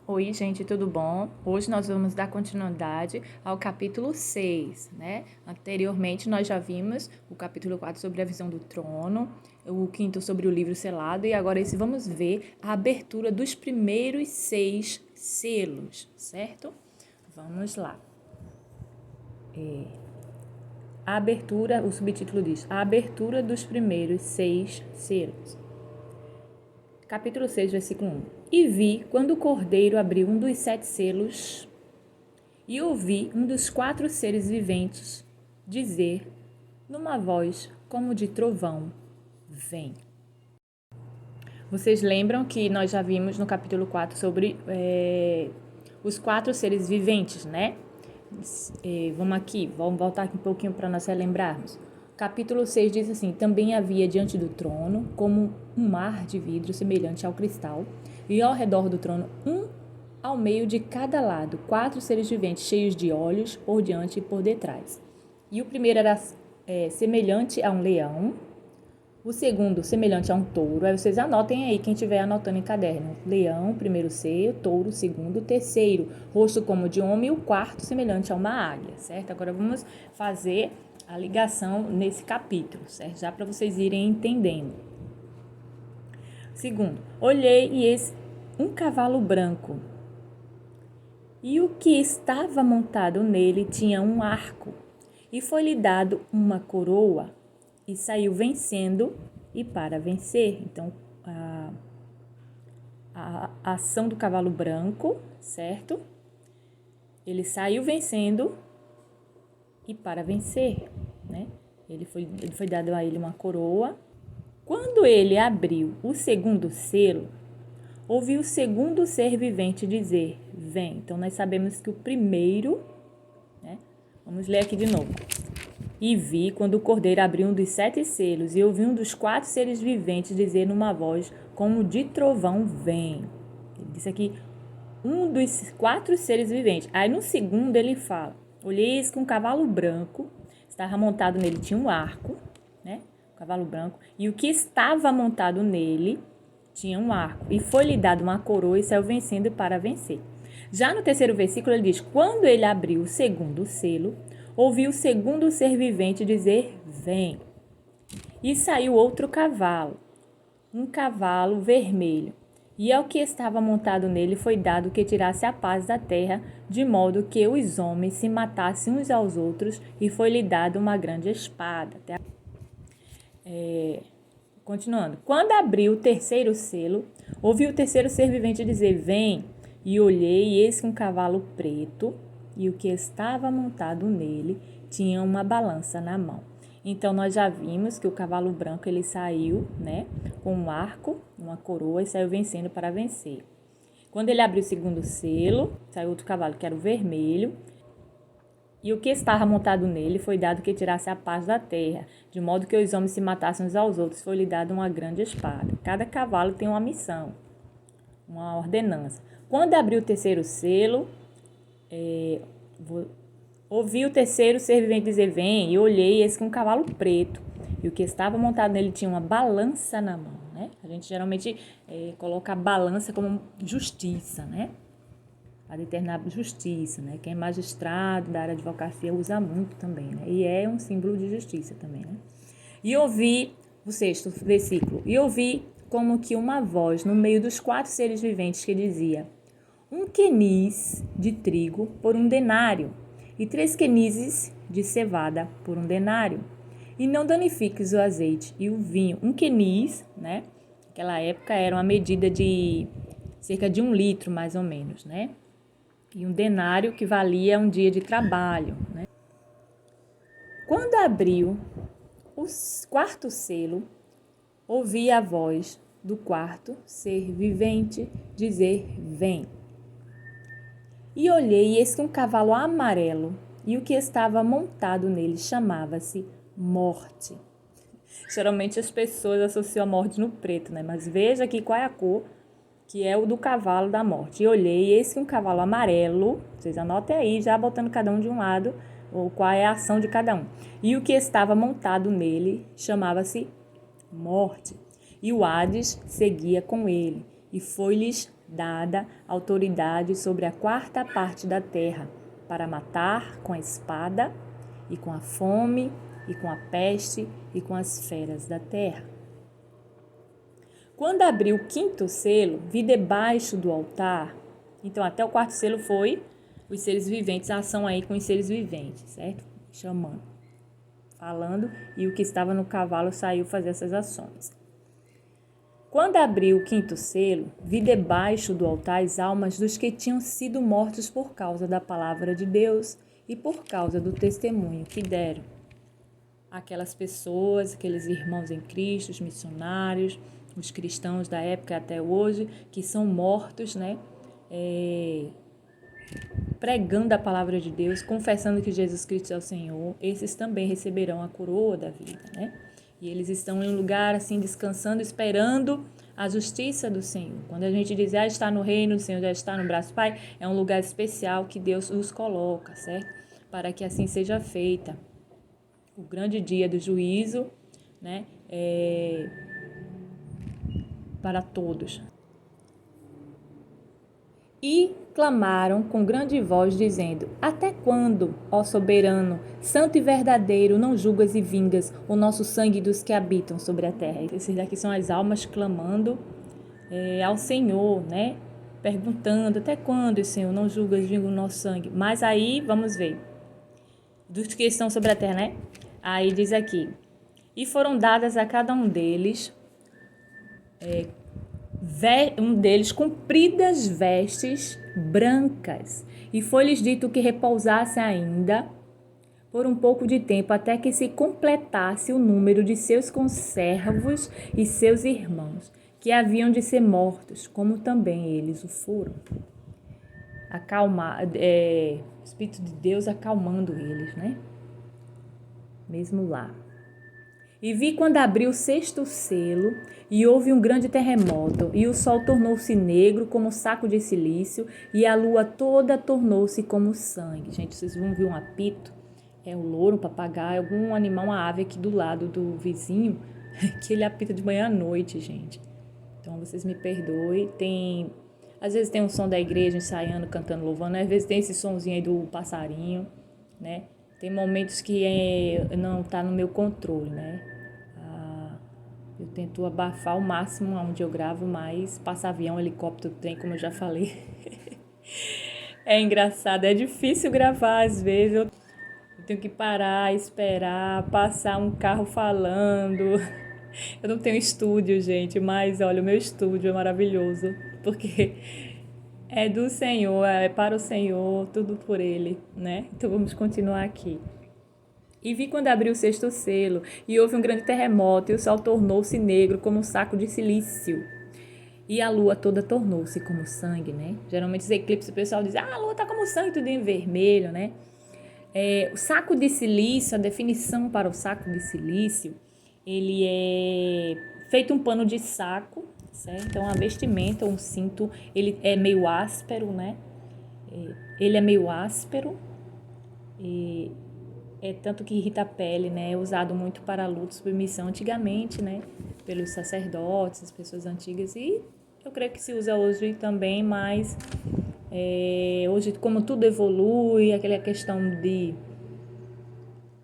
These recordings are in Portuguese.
Oi, gente, tudo bom? Hoje nós vamos dar continuidade ao capítulo 6, né? Anteriormente nós já vimos o capítulo 4 sobre a visão do trono, o quinto sobre o livro selado e agora vamos ver a abertura dos primeiros 6 selos, certo? Vamos lá. A abertura, o subtítulo diz, a abertura dos primeiros 6 selos. Capítulo 6, versículo 1. E vi quando o cordeiro abriu um dos 7 selos, e ouvi um dos 4 seres viventes dizer, numa voz como de trovão, vem. Vocês lembram que nós já vimos no capítulo 4 sobre os 4 seres viventes, né? Vamos voltar aqui um pouquinho para nós relembrarmos. Capítulo 6 diz assim, também havia diante do trono, como um mar de vidro semelhante ao cristal, e ao redor do trono ao meio de cada lado, 4 seres viventes cheios de olhos, por diante e por detrás. E o primeiro era semelhante a um leão, o segundo semelhante a um touro. Aí vocês anotem aí, quem estiver anotando em caderno. Leão, primeiro ser, touro, segundo, terceiro, rosto como de homem, e o quarto semelhante a uma águia, certo? Agora vamos fazer a ligação nesse capítulo, certo? Já para vocês irem entendendo. Segundo, olhei e eis um cavalo branco, e o que estava montado nele tinha um arco, e foi-lhe dado uma coroa, e saiu vencendo e para vencer. Então, a ação do cavalo branco, certo? Ele saiu vencendo e para vencer, né? Ele foi dado a ele uma coroa. Quando ele abriu o segundo selo, ouviu o segundo ser vivente dizer, vem. Então, nós sabemos que o primeiro, né? Vamos ler aqui de novo. E vi quando o cordeiro abriu um dos 7 selos, e ouvi um dos 4 seres viventes dizer numa voz como de trovão, vem. Ele disse aqui, um dos 4 seres viventes. Aí no segundo ele fala, olhei que um cavalo branco, estava montado nele, tinha um arco, né? Um cavalo branco, e o que estava montado nele tinha um arco, e foi-lhe dado uma coroa e saiu vencendo para vencer. Já no terceiro versículo ele diz, quando ele abriu o segundo selo, ouviu o segundo ser vivente dizer, vem. E saiu outro cavalo, um cavalo vermelho. E ao que estava montado nele foi dado que tirasse a paz da terra, de modo que os homens se matassem uns aos outros, e foi-lhe dado uma grande espada. Continuando. Quando abriu o terceiro selo, ouvi o terceiro ser vivente dizer, vem. E olhei, e eis que um cavalo preto, e o que estava montado nele tinha uma balança na mão. Então, nós já vimos que o cavalo branco, ele saiu, né, com um arco, uma coroa, e saiu vencendo para vencer. Quando ele abriu o segundo selo, saiu outro cavalo, que era o vermelho, e o que estava montado nele foi dado que tirasse a paz da terra, de modo que os homens se matassem uns aos outros, foi-lhe dada uma grande espada. Cada cavalo tem uma missão, uma ordenança. Quando abriu o terceiro selo, ouvi o terceiro ser vivente dizer, vem, e olhei, eis que um cavalo preto, e o que estava montado nele tinha uma balança na mão, né? A gente geralmente coloca a balança como justiça, né? Para determinar justiça, né? Quem é magistrado da área de advocacia usa muito também, né? E é um símbolo de justiça também, né? E ouvi, o sexto versículo, e ouvi como que uma voz no meio dos 4 seres viventes que dizia, um queniz de trigo por um denário, e 3 quenizes de cevada por um denário. E não danifiques o azeite e o vinho. Um queniz, né? Naquela época era uma medida de cerca de 1 litro, mais ou menos, né? E um denário que valia um dia de trabalho, né? Quando abriu o 4º selo, ouvi a voz do 4º ser vivente dizer, vem. E olhei, e eis que um cavalo amarelo, e o que estava montado nele chamava-se Morte. Geralmente as pessoas associam a morte no preto, né? Mas veja aqui qual é a cor, que é o do cavalo da morte. E olhei, e eis que um cavalo amarelo, vocês anotem aí, já botando cada um de um lado, ou qual é a ação de cada um. E o que estava montado nele chamava-se Morte. E o Hades seguia com ele, e foi-lhes dada autoridade sobre a quarta parte da terra, para matar com a espada, e com a fome, e com a peste, e com as feras da terra. Quando abriu o quinto selo, vi debaixo do altar. Então, até o quarto selo foi os seres viventes, a ação aí com os seres viventes, certo? Chamando, falando, e o que estava no cavalo saiu fazer essas ações. Quando abriu o quinto selo, vi debaixo do altar as almas dos que tinham sido mortos por causa da palavra de Deus e por causa do testemunho que deram. Aquelas pessoas, aqueles irmãos em Cristo, os missionários, os cristãos da época até hoje, que são mortos, né? Pregando a palavra de Deus, confessando que Jesus Cristo é o Senhor, esses também receberão a coroa da vida, né? E eles estão em um lugar assim, descansando, esperando a justiça do Senhor. Quando a gente diz, já está no reino do Senhor, já está no braço do Pai, é um lugar especial que Deus os coloca, certo? Para que assim seja feita. O grande dia do juízo, né? Para todos. E clamaram com grande voz, dizendo: Até quando, ó soberano, santo e verdadeiro, não julgas e vingas o nosso sangue dos que habitam sobre a terra? Esses daqui são as almas clamando ao Senhor, né? Perguntando: até quando, Senhor, não julgas e vingas o nosso sangue? Mas aí, vamos ver, dos que estão sobre a terra, né? Aí diz aqui: E foram dadas a cada um deles compridas vestes brancas, e foi-lhes dito que repousasse ainda por um pouco de tempo, até que se completasse o número de seus conservos e seus irmãos, que haviam de ser mortos, como também eles o foram. O Espírito de Deus acalmando eles, né? Mesmo lá. E vi quando abriu o sexto selo, e houve um grande terremoto, e o sol tornou-se negro como saco de cilício, e a lua toda tornou-se como sangue. Gente, vocês vão ver um apito, é um louro, um papagaio, algum animal, uma ave aqui do lado do vizinho, que ele apita de manhã à noite, gente. Então, vocês me perdoem. Às vezes tem um som da igreja ensaiando, cantando, louvando, às vezes tem esse sonzinho aí do passarinho, né? Tem momentos que não está no meu controle, né? Eu tento abafar ao máximo onde eu gravo, mas passa avião, helicóptero, trem, como eu já falei. É engraçado, é difícil gravar às vezes. Eu tenho que parar, esperar, passar um carro falando. Eu não tenho estúdio, gente, mas olha, o meu estúdio é maravilhoso, porque é do Senhor, é para o Senhor, tudo por Ele, né? Então vamos continuar aqui. E vi quando abriu o sexto selo, e houve um grande terremoto, e o sol tornou-se negro como um saco de cilício. E a lua toda tornou-se como sangue, né? Geralmente os eclipses, o pessoal diz, a lua tá como sangue, tudo em vermelho, né? O saco de cilício, a definição para o saco de cilício, ele é feito um pano de saco, certo? Então, a vestimenta, um cinto, ele é meio áspero, né? Ele é meio áspero e tanto que irrita a pele, né? É usado muito para luto, submissão antigamente, né? Pelos sacerdotes, as pessoas antigas, e eu creio que se usa hoje também, mas hoje, como tudo evolui, aquela questão de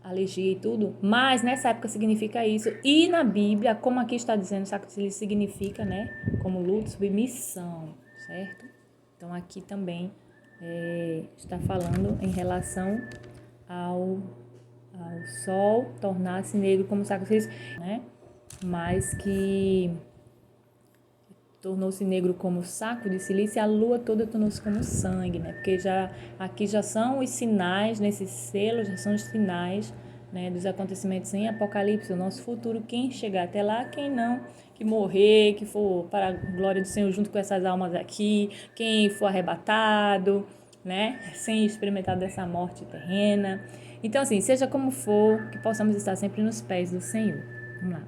alergia e tudo, mas nessa época significa isso. E na Bíblia, como aqui está dizendo, saco de cilício significa, né? Como luto, submissão, certo? Então aqui também está falando em relação ao sol tornar-se negro como saco de cilício, né? Mas que tornou-se negro como saco de cilício, e a lua toda tornou-se como sangue, né? Porque aqui já são os sinais, nesses selos já são os sinais, né, dos acontecimentos em Apocalipse, o nosso futuro, quem chegar até lá, quem não, que morrer, que for para a glória do Senhor junto com essas almas aqui, quem for arrebatado, né, sem experimentar dessa morte terrena. Então, assim, seja como for, que possamos estar sempre nos pés do Senhor. Vamos lá.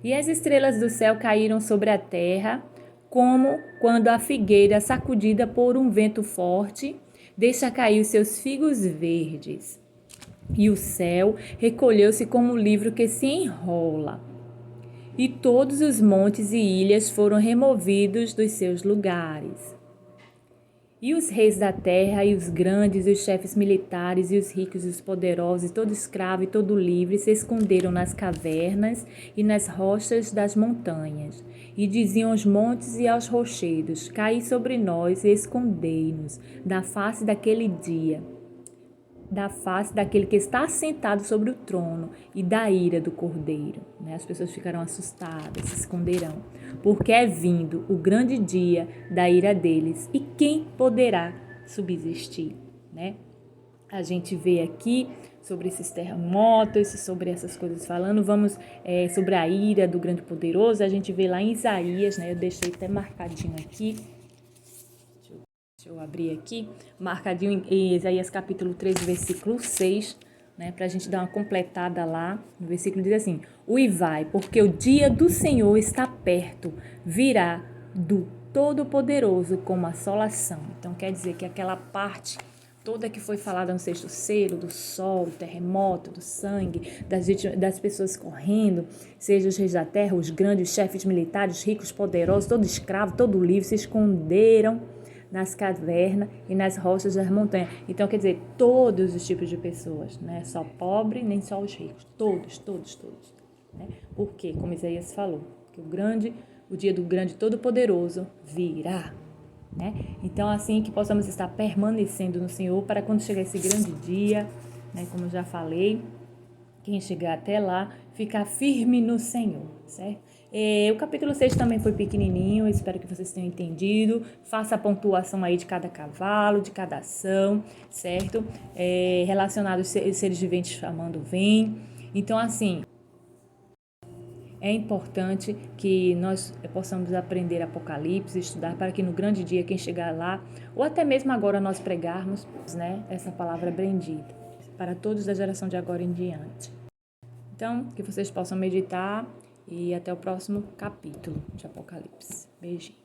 E as estrelas do céu caíram sobre a terra, como quando a figueira, sacudida por um vento forte, deixa cair os seus figos verdes. E o céu recolheu-se como um livro que se enrola. e todos os montes e ilhas foram removidos dos seus lugares. E os reis da terra, e os grandes, e os chefes militares, e os ricos, e os poderosos, e todo escravo e todo livre se esconderam nas cavernas e nas rochas das montanhas. E diziam aos montes e aos rochedos: Caí sobre nós e escondei-nos da face daquele dia, da face daquele que está assentado sobre o trono e da ira do Cordeiro. As pessoas ficarão assustadas, se esconderão, porque é vindo o grande dia da ira deles, e quem poderá subsistir? A gente vê aqui sobre esses terremotos, sobre essas coisas falando, vamos sobre a ira do grande poderoso, a gente vê lá em Isaías, eu deixei até marcadinho aqui, deixa eu abrir aqui, marcadinho em Isaías capítulo 3, versículo 6, para a gente dar uma completada lá. No versículo diz assim: Uivai, porque o dia do Senhor está perto, virá do Todo-Poderoso como assolação. Então quer dizer que aquela parte toda que foi falada no sexto selo, do sol, do terremoto, do sangue, das pessoas correndo, seja os reis da terra, os grandes, os chefes militares, os ricos, poderosos, todo escravo, todo livre, se esconderam nas cavernas e nas rochas das montanhas. Então, quer dizer, todos os tipos de pessoas, não é só pobre, nem só os ricos, todos. Por quê? Como Isaías falou, que o dia do grande todo-poderoso virá. Então, assim, que possamos estar permanecendo no Senhor para quando chegar esse grande dia, como eu já falei, quem chegar até lá, ficar firme no Senhor, certo? O capítulo 6 também foi pequenininho, espero que vocês tenham entendido. Faça a pontuação aí de cada cavalo, de cada ação, certo? Relacionado aos seres viventes chamando vem. Então, assim, é importante que nós possamos aprender Apocalipse, estudar, para que no grande dia, quem chegar lá, ou até mesmo agora nós pregarmos, essa palavra bendita, para todos da geração de agora em diante. Então, que vocês possam meditar e até o próximo capítulo de Apocalipse. Beijinho.